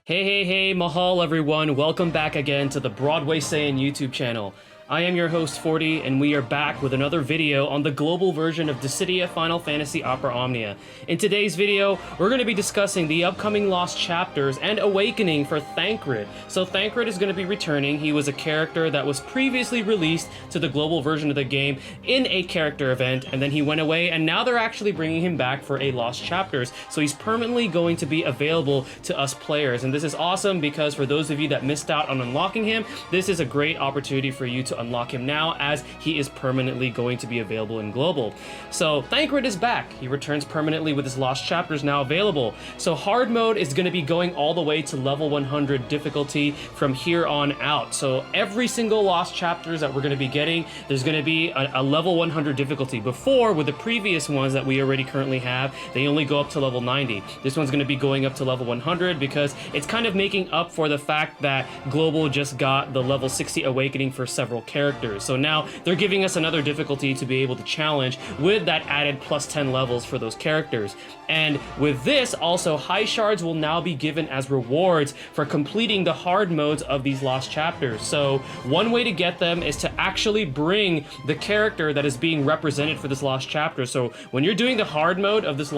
Hey, mahal everyone, welcome back again to the Broadway Saiyan YouTube channel. I am your host 40, and we are back with another video on the global version of Dissidia Final Fantasy Opera Omnia. In today's video, we're going to be discussing the upcoming Lost Chapters and Awakening for Thancred. So Thancred is going to be returning. He was a character that was previously released to the global version of the game in a character event, and then he went away, and now they're actually bringing him back for a Lost Chapters. So he's permanently going to be available to us players, and this is awesome because for those of you that missed out on unlocking him, this is a great opportunity for you to unlock him now, as he is permanently going to be available in global. So Thancred is back. He returns permanently with his Lost Chapters now available. So hard mode is going to be going all the way to level 100 difficulty from here on out. So every single Lost Chapters that we're going to be getting, there's going to be a level 100 difficulty. Before, with the previous ones that we already currently have, they only go up to level 90. This one's going to be going up to level 100 because it's kind of making up for the fact that global just got the level 60 awakening for several characters. So now they're giving us another difficulty to be able to challenge with that added plus 10 levels for those characters. And with this, also high shards will now be given as rewards for completing the hard modes of these Lost Chapters. So one way to get them is to actually bring the character that is being represented for this Lost Chapter. So when you're doing the hard mode of these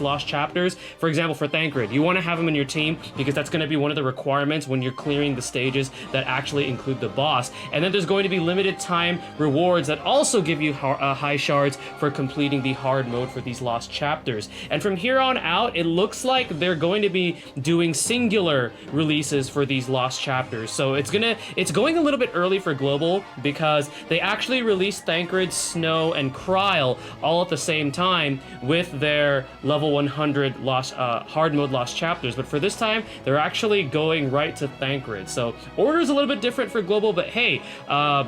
Lost Chapters, for example for Thancred, you want to have him in your team because that's going to be one of the requirements when you're clearing the stages that actually include the boss. And then there's going to be limited time rewards that also give you high shards for completing the hard mode for these Lost Chapters. And from here on out, it looks like they're going to be doing singular releases for these Lost Chapters. So it's going a little bit early for global because they actually released Thancred, Snow, and Kryl all at the same time with their level 100 hard mode Lost Chapters. But for this time, they're actually going right to Thancred. So order is a little bit different for global, but hey,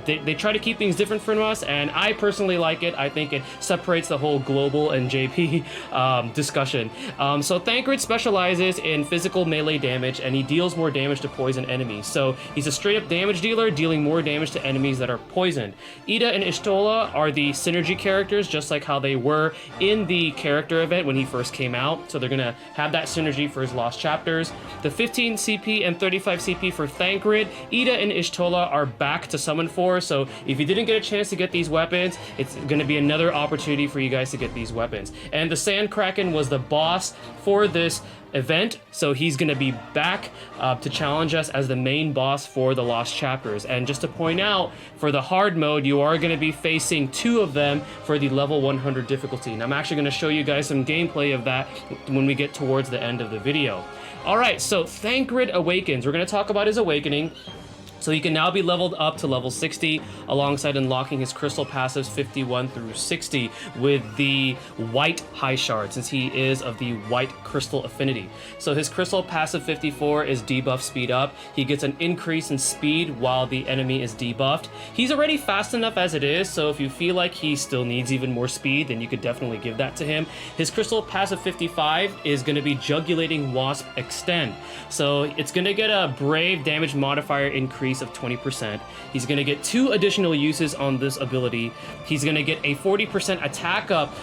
they try to keep things different from us, and I personally like it. I think it separates the whole global and JP discussion. So Thancred specializes in physical melee damage, and he deals more damage to poison enemies. So he's a straight up damage dealer, dealing more damage to enemies that are poisoned. Ida and Ishtola are the synergy characters, just like how they were in the character event when he first came out. So they're gonna have that synergy for his Lost Chapters. The 15 CP and 35 CP for Thancred, Ida and Ishtola are back to summon for. So if you didn't get a chance to get these weapons, it's going to be another opportunity for you guys to get these weapons. And the Sand Kraken was the boss for this event, so he's going to be back to challenge us as the main boss for the Lost Chapters. And just to point out, for the hard mode, you are going to be facing two of them for the level 100 difficulty. And I'm actually going to show you guys some gameplay of that when we get towards the end of the video. Alright, so Thancred awakens. We're going to talk about his awakening. So he can now be leveled up to level 60 alongside unlocking his crystal passives 51 through 60 with the white high shard, since he is of the white crystal affinity. So his crystal passive 54 is debuff speed up. He gets an increase in speed while the enemy is debuffed. He's already fast enough as it is, so if you feel like he still needs even more speed, then you could definitely give that to him. His crystal passive 55 is going to be Jugulating Wasp Extend. So it's going to get a brave damage modifier increase of 20%. He's going to get 2 additional uses on this ability. He's going to get a 40% attack up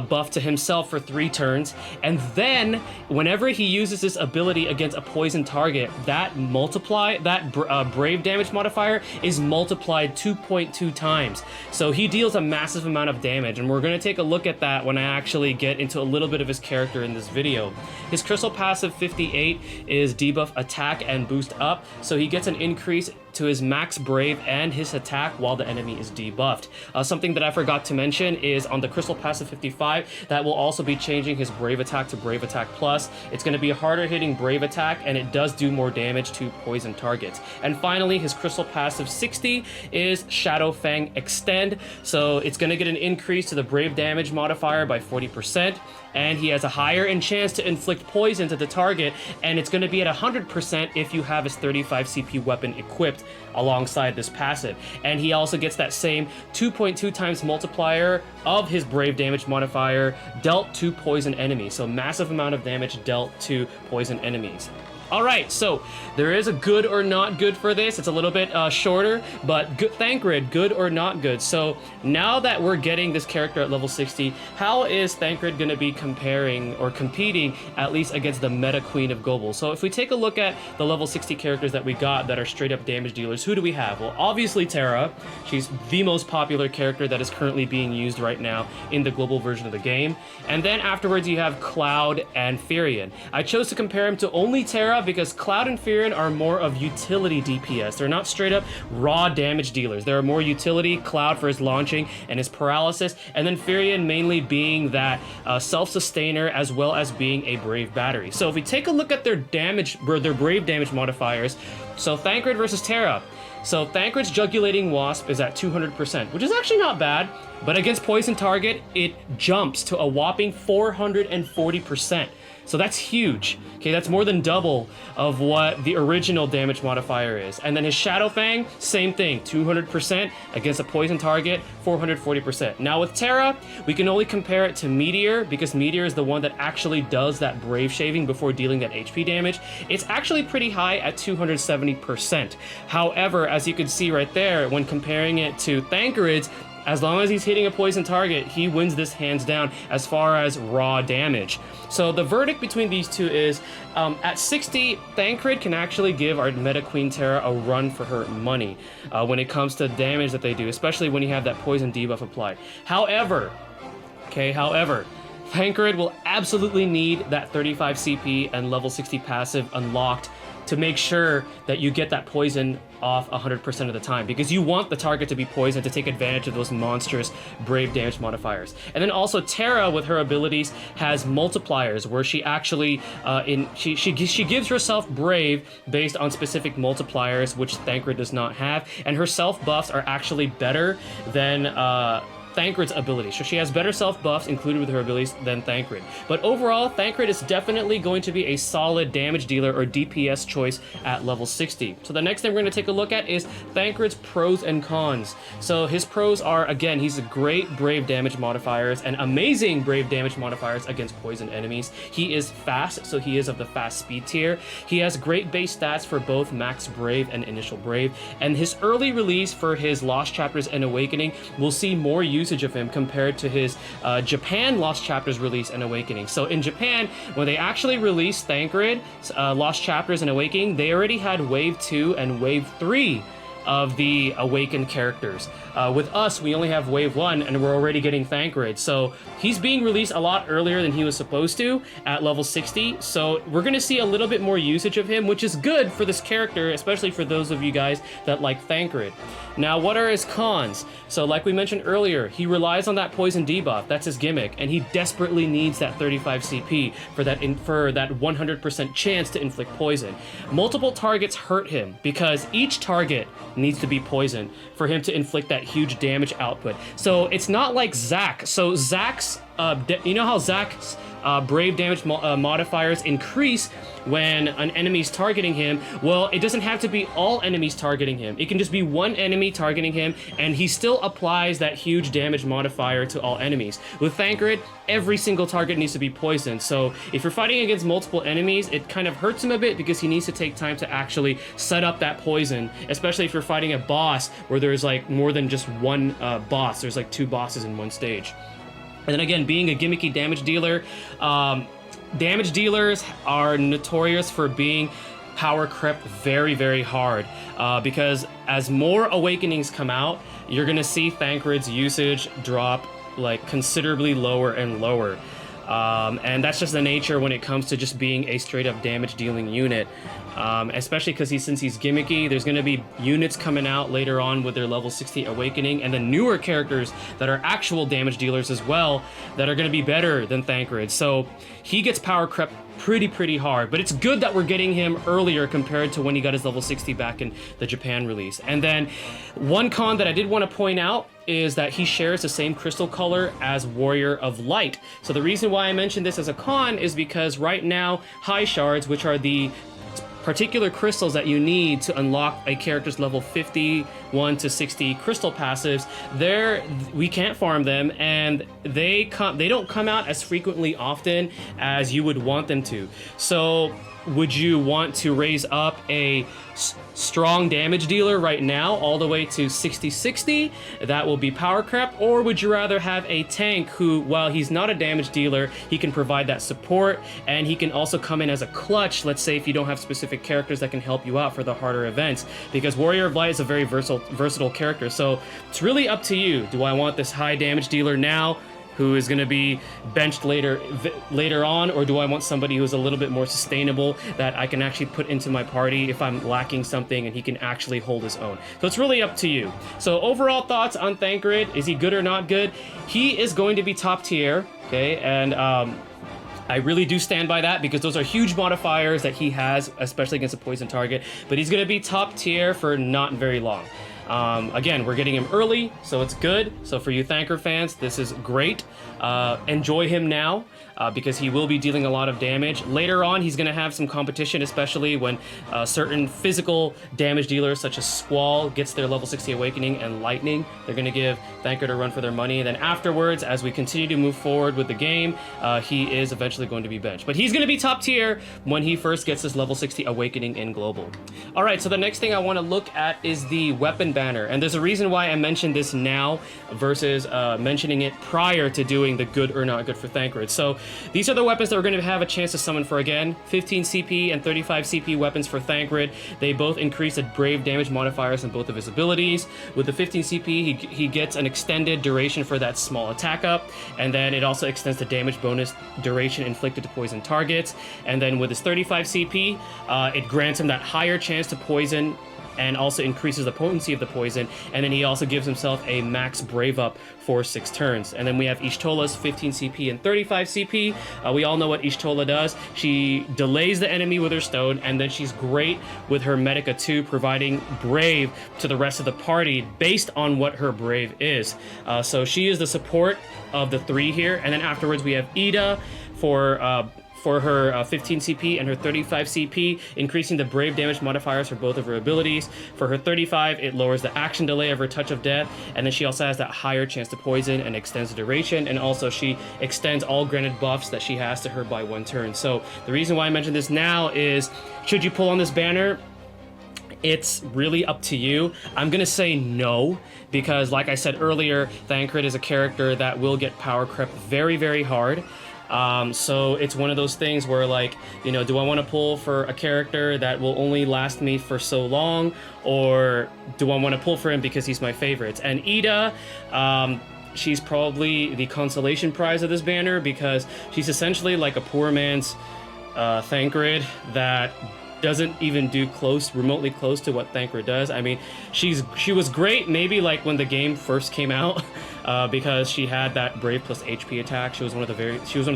buff to himself for 3 turns, and then whenever he uses this ability against a poison target, that brave damage modifier is multiplied 2.2 times. So he deals a massive amount of damage, and we're going to take a look at that when I actually get into a little bit of his character in this video. His crystal passive 58 is debuff attack and boost up, so he gets an increase to his max brave and his attack while the enemy is debuffed. Something that I forgot to mention is on the crystal passive 55, that will also be changing his brave attack to brave attack plus. It's going to be a harder hitting brave attack, and it does do more damage to poison targets. And finally, his crystal passive 60 is Shadow Fang Extend, so it's going to get an increase to the brave damage modifier by 40%, and he has a higher chance to inflict poison to the target, and it's going to be at 100% if you have his 35 CP weapon equipped alongside this passive. And he also gets that same 2.2 times multiplier of his brave damage modifier dealt to poison enemies. So massive amount of damage dealt to poison enemies. All right, so there is a good or not good for this. It's a little bit shorter, but good, Thancred, good or not good. So now that we're getting this character at level 60, how is Thancred going to be comparing or competing at least against the meta queen of Global? So if we take a look at the level 60 characters that we got that are straight up damage dealers, who do we have? Well, obviously Terra. She's the most popular character that is currently being used right now in the Global version of the game. And then afterwards you have Cloud and Firion. I chose to compare him to only Terra because Cloud and Firion are more of utility DPS. They're not straight up raw damage dealers. They're more utility, Cloud for his launching and his paralysis, and then Firion mainly being that self-sustainer as well as being a brave battery. So if we take a look at their damage, or their brave damage modifiers, so Thancred versus Terra. So Thancred's Jugulating Wasp is at 200%, which is actually not bad, but against Poison Target, it jumps to a whopping 440%. So that's huge. Okay, that's more than double of what the original damage modifier is. And then his Shadow Fang, same thing, 200% against a poison target, 440%. Now with Terra, we can only compare it to Meteor because Meteor is the one that actually does that brave shaving before dealing that HP damage. It's actually pretty high at 270%. However, as you can see right there, when comparing it to Thancred's, as long as he's hitting a poison target, he wins this hands down as far as raw damage. So the verdict between these two is, at 60, Thancred can actually give our meta Queen Terra a run for her money when it comes to damage that they do, especially when you have that poison debuff applied. However, Thancred will absolutely need that 35 CP and level 60 passive unlocked to make sure that you get that poison off 100% of the time, because you want the target to be poisoned to take advantage of those monstrous brave damage modifiers. And then also Terra, with her abilities, has multipliers where she actually she gives herself brave based on specific multipliers, which Thancred does not have, and her self buffs are actually better than Thancred's abilities. So she has better self buffs included with her abilities than Thancred. But overall, Thancred is definitely going to be a solid damage dealer or DPS choice at level 60. So the next thing we're going to take a look at is Thancred's pros and cons. So his pros are, again, he's a great brave damage modifiers and amazing brave damage modifiers against poison enemies. He is fast, so he is of the fast speed tier. He has great base stats for both max brave and initial brave. And his early release for his Lost Chapters and Awakening will see more usage of him compared to his Japan Lost Chapters release and Awakening. So in Japan, when they actually released Thancred, Lost Chapters and Awakening, they already had Wave 2 and Wave 3 of the awakened characters. With us, we only have Wave 1 and we're already getting Thancred. So he's being released a lot earlier than he was supposed to at level 60. So we're gonna see a little bit more usage of him, which is good for this character, especially for those of you guys that like Thancred. Now, what are his cons? So like we mentioned earlier, he relies on that poison debuff. That's his gimmick, and he desperately needs that 35 CP for that 100% chance to inflict poison. Multiple targets hurt him because each target needs to be poisoned for him to inflict that huge damage output. So it's not like Zac. So Zac's, you know how Zac's brave damage modifiers increase when an enemy's targeting him? Well, it doesn't have to be all enemies targeting him. It can just be one enemy targeting him, and he still applies that huge damage modifier to all enemies. With Thancred, every single target needs to be poisoned. So if you're fighting against multiple enemies, it kind of hurts him a bit because he needs to take time to actually set up that poison, especially if you're fighting a boss where there's like more than just one boss. There's like 2 bosses in one stage. And then again, being a gimmicky damage dealer, damage dealers are notorious for being power crept very, very hard because as more awakenings come out, you're gonna see Thancred's usage drop like considerably lower and lower. And that's just the nature when it comes to just being a straight up damage dealing unit. Especially because since he's gimmicky, there's going to be units coming out later on with their level 60 awakening, and then newer characters that are actual damage dealers as well that are going to be better than Thancred. So he gets power crept pretty hard, but it's good that we're getting him earlier compared to when he got his level 60 back in the Japan release. And then one con that I did want to point out is that he shares the same crystal color as Warrior of Light. So the reason why I mentioned this as a con is because right now high shards, which are the particular crystals that you need to unlock a character's level 50 1 to 60 crystal passives, we can't farm them, and they don't come out as frequently often as you would want them to. So would you want to raise up a strong damage dealer right now all the way to 60-60? That will be power crept. Or would you rather have a tank who, while he's not a damage dealer, he can provide that support, and he can also come in as a clutch, let's say if you don't have specific characters that can help you out for the harder events, because Warrior of Light is a very versatile character. So it's really up to you. Do I want this high damage dealer now who is going to be benched later on, or do I want somebody who's a little bit more sustainable that I can actually put into my party if I'm lacking something and he can actually hold his own? So it's really up to you. So overall thoughts on Thancred: is he good or not good? He is going to be top tier, okay, and I really do stand by that, because those are huge modifiers that he has, especially against a poison target, but he's going to be top tier for not very long. Again, we're getting him early, so it's good. So for you Thancred fans, this is great. Enjoy him now, because he will be dealing a lot of damage. Later on, he's going to have some competition, especially when certain physical damage dealers such as Squall gets their level 60 Awakening and Lightning. They're going to give Thancred a run for their money. And then afterwards, as we continue to move forward with the game, he is eventually going to be benched. But he's going to be top tier when he first gets his level 60 Awakening in Global. All right, so the next thing I want to look at is the weapon banner. And there's a reason why I mentioned this now versus mentioning it prior to doing the good or not good for Thancred. So these are the weapons that we're going to have a chance to summon for, again, 15 CP and 35 CP weapons for Thancred. They both increase the brave damage modifiers in both of his abilities. With the 15 CP, he gets an extended duration for that small attack up, and then it also extends the damage bonus duration inflicted to poison targets. And then with his 35 CP, it grants him that higher chance to poison and also increases the potency of the poison, and then he also gives himself a max brave up for 6 turns. And then we have Y'shtola's 15 CP and 35 CP. We all know what Y'shtola does. She delays the enemy with her stone, and then she's great with her Medica 2, providing brave to the rest of the party based on what her brave is. So she is the support of the 3 here. And then afterwards we have Ida for her 15 CP and her 35 CP, increasing the brave damage modifiers for both of her abilities. For her 35, it lowers the action delay of her Touch of Death, and then she also has that higher chance to poison and extends the duration, and also she extends all granted buffs that she has to her by 1 turn. So the reason why I mention this now is, should you pull on this banner? It's really up to you. I'm gonna say no, because like I said earlier, Thancred is a character that will get power crept very, very hard. So it's one of those things where, like, you know, do I want to pull for a character that will only last me for so long, or do I want to pull for him because he's my favorite? And Ida, she's probably the consolation prize of this banner, because she's essentially like a poor man's Thancred that doesn't even do remotely close to what Thancred does. I mean, she was great maybe like when the game first came out, because she had that Brave plus HP attack. She was one of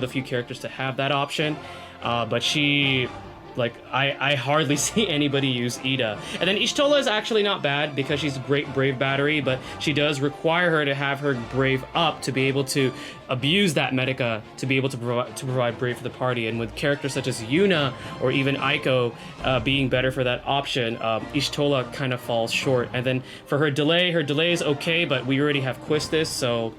the few characters to have that option, but I hardly see anybody use Ida. And then Y'shtola is actually not bad, because she's a great Brave battery, but she does require her to have her Brave up to be able to abuse that Medica, to be able to provide Brave for the party. And with characters such as Yuna or even Aiko being better for that option, Y'shtola kind of falls short. And then for her delay is okay, but we already have Quistis, so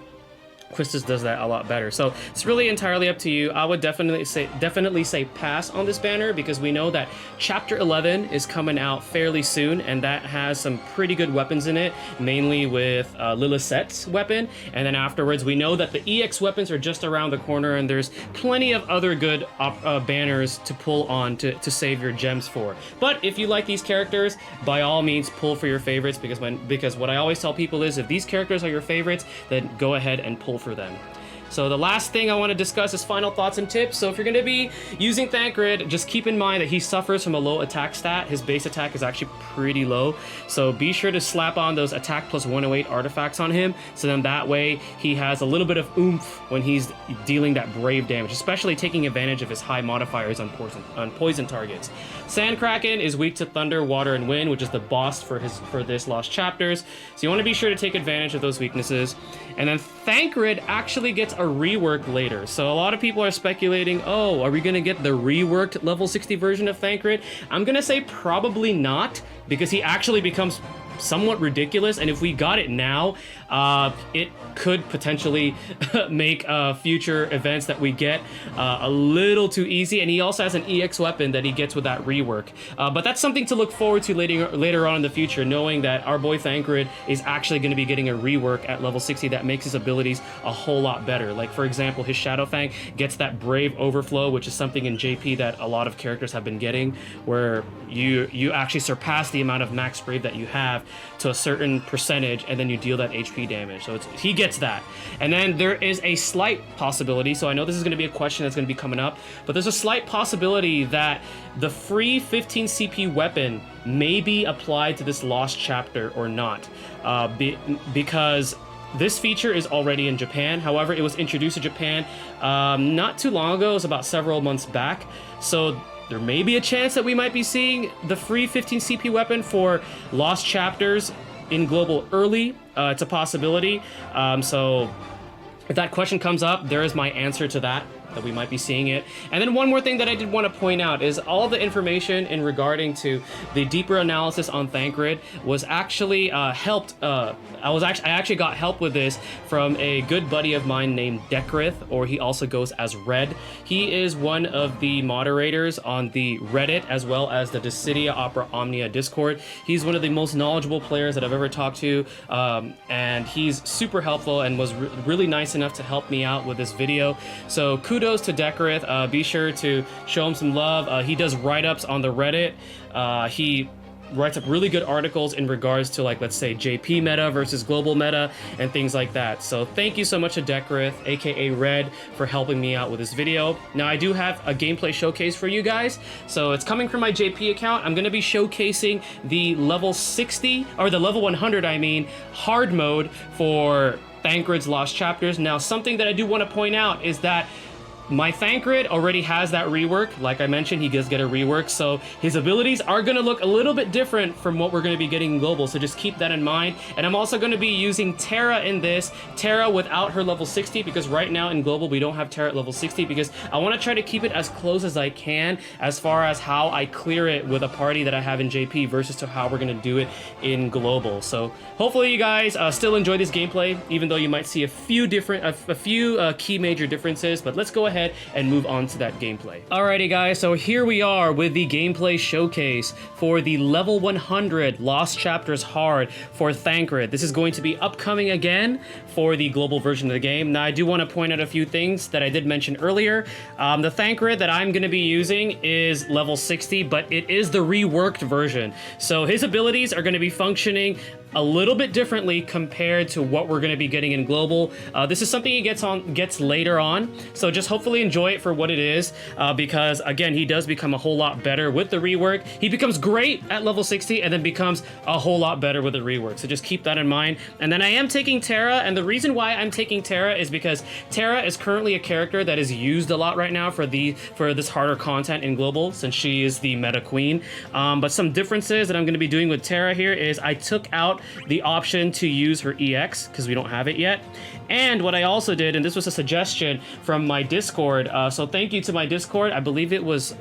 Quistis does that a lot better. So it's really entirely up to you. I would definitely say pass on this banner, because we know that Chapter 11 is coming out fairly soon, and that has some pretty good weapons in it, mainly with Lilisette's weapon. And then afterwards, we know that the EX weapons are just around the corner, and there's plenty of other good banners to pull on to save your gems for. But if you like these characters, by all means, pull for your favorites, because what I always tell people is, if these characters are your favorites, then go ahead and pull for them. So the last thing I want to discuss is final thoughts and tips. So if you're going to be using Thancred, just keep in mind that he suffers from a low attack stat. His base attack is actually pretty low. So be sure to slap on those attack plus 108 artifacts on him, so then that way he has a little bit of oomph when he's dealing that brave damage, especially taking advantage of his high modifiers on poison targets. Sandkraken is weak to thunder, water, and wind, which is the boss for this Lost Chapters. So you want to be sure to take advantage of those weaknesses. And then Thancred actually gets a rework later. So a lot of people are speculating, oh, are we going to get the reworked level 60 version of Thancred? I'm going to say probably not, because he actually becomes somewhat ridiculous, and if we got it now, it could potentially make future events that we get a little too easy. And he also has an EX weapon that he gets with that rework, but that's something to look forward to later on in the future, knowing that our boy Thancred is actually going to be getting a rework at level 60 that makes his abilities a whole lot better. Like, for example, his Shadow Fang gets that Brave Overflow, which is something in JP that a lot of characters have been getting, where you actually surpass the amount of max Brave that you have to a certain percentage, and then you deal that HP damage. So he gets that. And then there is a slight possibility, so I know this is going to be a question that's going to be coming up, but there's a slight possibility that the free 15 CP weapon may be applied to this Lost Chapter or not, because this feature is already in Japan. However, it was introduced to Japan not too long ago. It was about several months back. So there may be a chance that we might be seeing the free 15 CP weapon for Lost Chapters in Global early. It's a possibility. So if that question comes up, there is my answer to that we might be seeing it. And then one more thing that I did want to point out is all the information in regarding to the deeper analysis on Thancred was actually helped. I actually got help with this from a good buddy of mine named Dekrith, or he also goes as Red. He is one of the moderators on the Reddit as well as the Dissidia Opera Omnia Discord. He's one of the most knowledgeable players that I've ever talked to, and he's super helpful and was really nice enough to help me out with this video. So kudos to Dekrith. Be sure to show him some love. He does write-ups on the Reddit. He writes up really good articles in regards to, like, let's say JP meta versus global meta and things like that. So thank you so much to Dekrith, aka Red, for helping me out with this video. Now I do have a gameplay showcase for you guys. So it's coming from my JP account. I'm going to be showcasing the level 60, or the level 100, I mean, hard mode for Thancred's Lost Chapters. Now, something that I do want to point out is that my Thancred already has that rework. Like I mentioned, he does get a rework, so his abilities are going to look a little bit different from what we're going to be getting in Global, so just keep that in mind. And I'm also going to be using Terra in this, Terra without her level 60, because right now in Global we don't have Terra at level 60, because I want to try to keep it as close as I can as far as how I clear it with a party that I have in JP versus to how we're going to do it in Global. So hopefully you guys still enjoy this gameplay, even though you might see a few key major differences, but let's go ahead and move on to that gameplay. Alrighty guys, so here we are with the gameplay showcase for the level 100 Lost Chapters hard for Thancred. This is going to be upcoming again for the global version of the game. Now I do want to point out a few things that I did mention earlier. The Thancred that I'm going to be using is level 60, but it is the reworked version. So his abilities are going to be functioning a little bit differently compared to what we're going to be getting in Global. This is something he gets later on, so just hopefully enjoy it for what it is, because again, he does become a whole lot better with the rework. He becomes great at level 60 and then becomes a whole lot better with the rework, so just keep that in mind. And then I am taking Terra, and the reason why I'm taking Terra is because Terra is currently a character that is used a lot right now for this harder content in Global, since she is the meta queen. But some differences that I'm going to be doing with Terra here is I took out the option to use her EX because we don't have it yet. And what I also did, and this was a suggestion from my Discord, so thank you to my Discord. I believe it was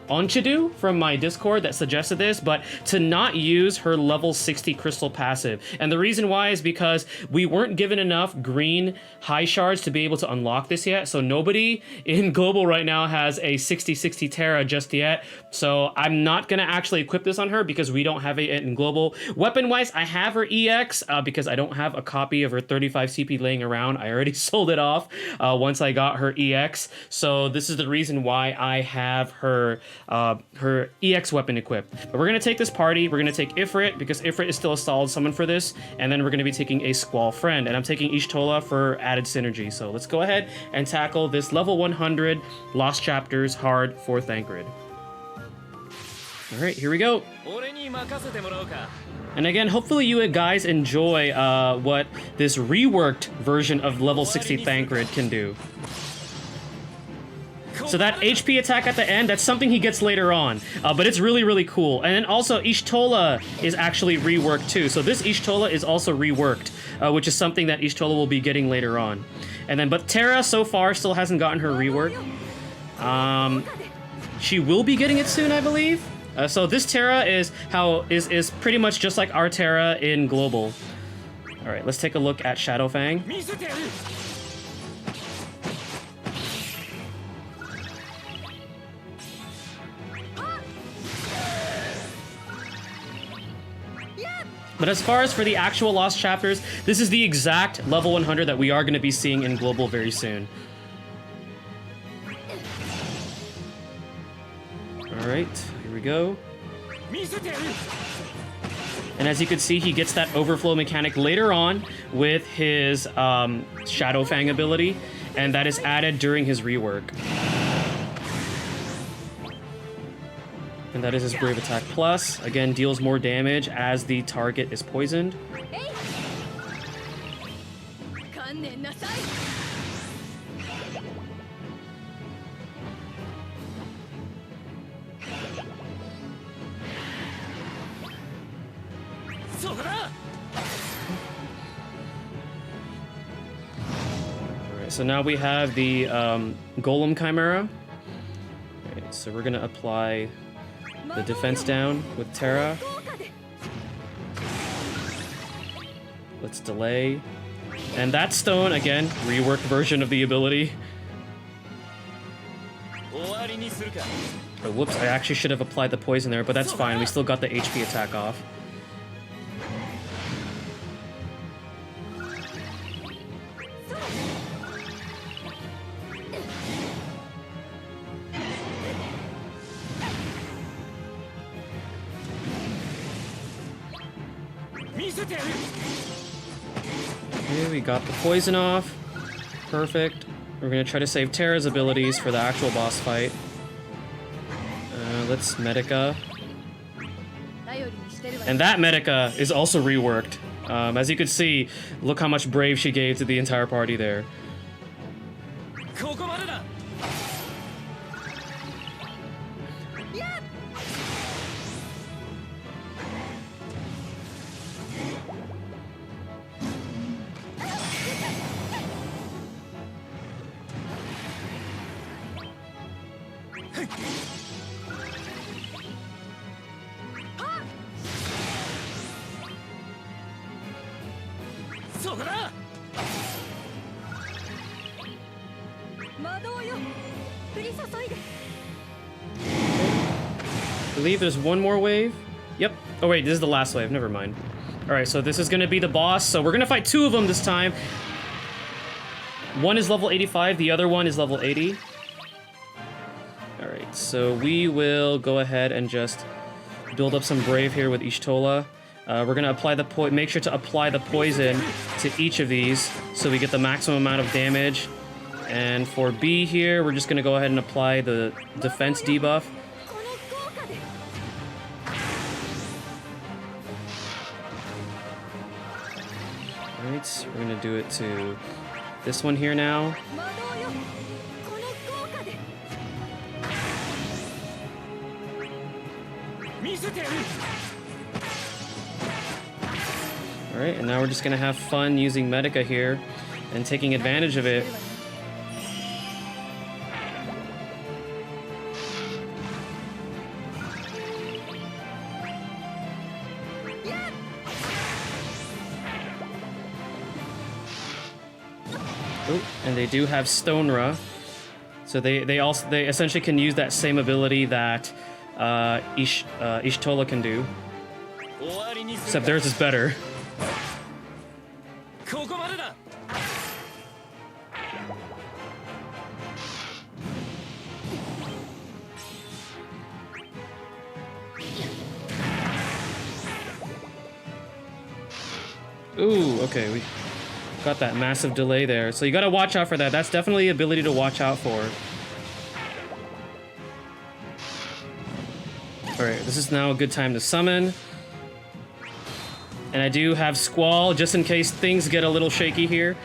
Onchidu from my Discord that suggested this, but to not use her level 60 crystal passive. And the reason why is because we weren't given enough green high shards to be able to unlock this yet. So nobody in Global right now has a 60-60 Terra just yet. So I'm not going to actually equip this on her because we don't have it in Global. Weapon-wise, I have her EX because I don't have a copy of her 35 CP laying around. I already sold it off once I got her EX. So this is the reason why I have her EX weapon equipped. But we're going to take this party. We're going to take Ifrit because Ifrit is still a solid summon for this. And then we're going to be taking a Squall Friend. And I'm taking Ishtola for added synergy. So let's go ahead and tackle this level 100 Lost Chapters hard for Thancred. All right, here we go. And again, hopefully you guys enjoy what this reworked version of level 60 Thancred can do. So that HP attack at the end, that's something he gets later on. But it's really, really cool. And then also, Ishtola is actually reworked too. So this Ishtola is also reworked, which is something that Ishtola will be getting later on. And then, but Terra so far still hasn't gotten her rework. She will be getting it soon, I believe. So this Terra is pretty much just like our Terra in Global. All right, let's take a look at Shadowfang. But as far as for the actual Lost Chapters, this is the exact level 100 that we are going to be seeing in Global very soon. Alright, here we go. And as you can see, he gets that overflow mechanic later on with his Shadowfang ability, and that is added during his rework. And that is his Brave Attack Plus. Again, deals more damage as the target is poisoned. Alright, so now we have the Golem Chimera. Alright, so we're gonna apply the defense down with Terra. Let's delay. And that stone, again, reworked version of the ability. Oh, whoops, I actually should have applied the poison there, but that's fine. We still got the HP attack off. Okay, we got the poison off. Perfect. We're gonna try to save Terra's abilities for the actual boss fight. Let's Medica. And that Medica is also reworked. As you can see, look how much Brave she gave to the entire party there. I believe there's one more wave. Yep. Oh wait, this is the last wave. Never mind. All right, so this is gonna be the boss. So we're gonna fight two of them this time. One is level 85. The other one is level 80. All right, so we will go ahead and just build up some Brave here with Ishtola. We're gonna apply the make sure to apply the poison to each of these so we get the maximum amount of damage. And for B here, we're just gonna go ahead and apply the defense debuff. Alright, we're gonna do it to this one here now. Alright, and now we're just gonna have fun using Medica here and taking advantage of it. Oh, and they do have Stonra, so they essentially can use that same ability that Ishtola can do, except theirs is better. Ooh, okay, we got that massive delay there. So you gotta watch out for that. That's definitely an ability to watch out for. Alright, this is now a good time to summon. And I do have Squall, just in case things get a little shaky here.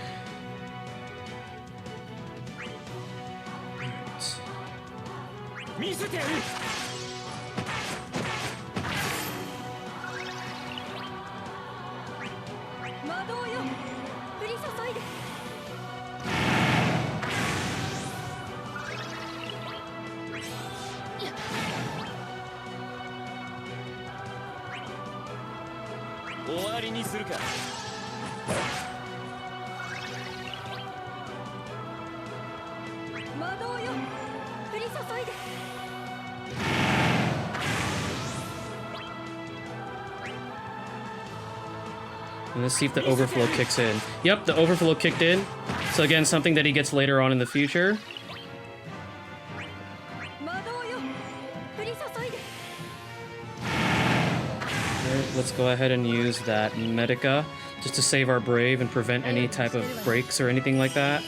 And let's see if the overflow kicks in. Yep, the overflow kicked in. So again, something that he gets later on in the future. Alright, let's go ahead and use that Medica just to save our Brave and prevent any type of breaks or anything like that.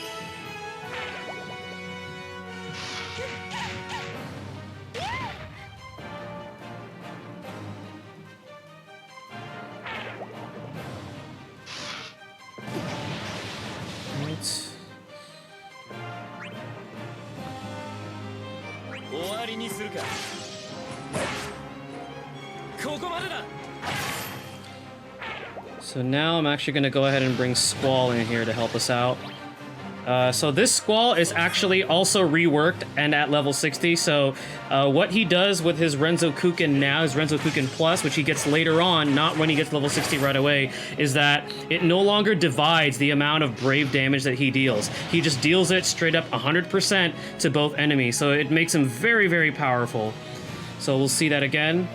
So now I'm actually going to go ahead and bring Squall in here to help us out. So this Squall is actually also reworked and at level 60. So what he does with his Renzokuken now, his Renzokuken Plus, which he gets later on, not when he gets level 60 right away, is that it no longer divides the amount of Brave damage that he deals. He just deals it straight up 100% to both enemies. So it makes him very, very powerful. So we'll see that again.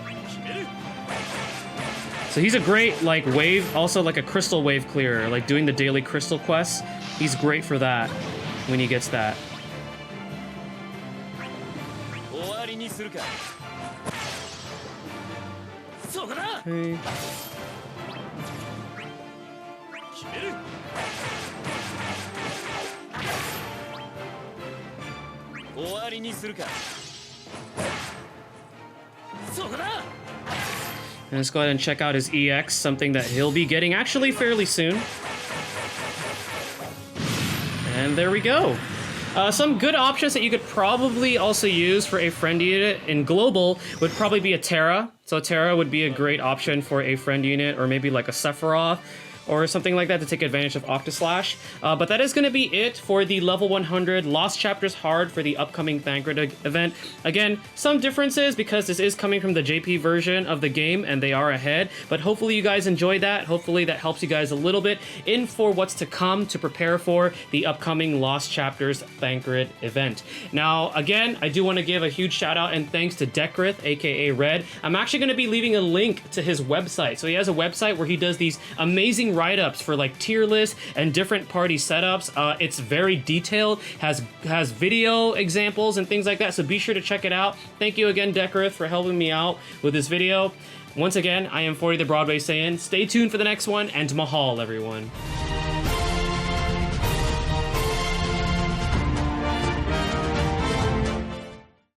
So he's a great, like, wave, also like a crystal wave clearer, like doing the daily crystal quests. He's great for that when he gets that. Okay. And let's go ahead and check out his EX, something that he'll be getting actually fairly soon. And there we go. Some good options that you could probably also use for a friend unit in global would probably be a Terra. So Terra would be a great option for a friend unit, or maybe like a Sephiroth or something like that to take advantage of Octaslash. But that is going to be it for the level 100 Lost Chapters Hard for the upcoming Thancred event. Again, some differences because this is coming from the JP version of the game and they are ahead, but hopefully you guys enjoyed that. Hopefully that helps you guys a little bit in for what's to come to prepare for the upcoming Lost Chapters Thancred event. Now, again, I do want to give a huge shout out and thanks to Dekrith, aka Red. I'm actually going to be leaving a link to his website. So he has a website where he does these amazing write-ups for like tier lists and different party setups. It's very detailed, has video examples and things like that, so be sure to check it out. Thank you again, Dekrith, for helping me out with this video. Once again, I am 40 the Broadway Saiyan. Stay tuned for the next one, and mahal, everyone.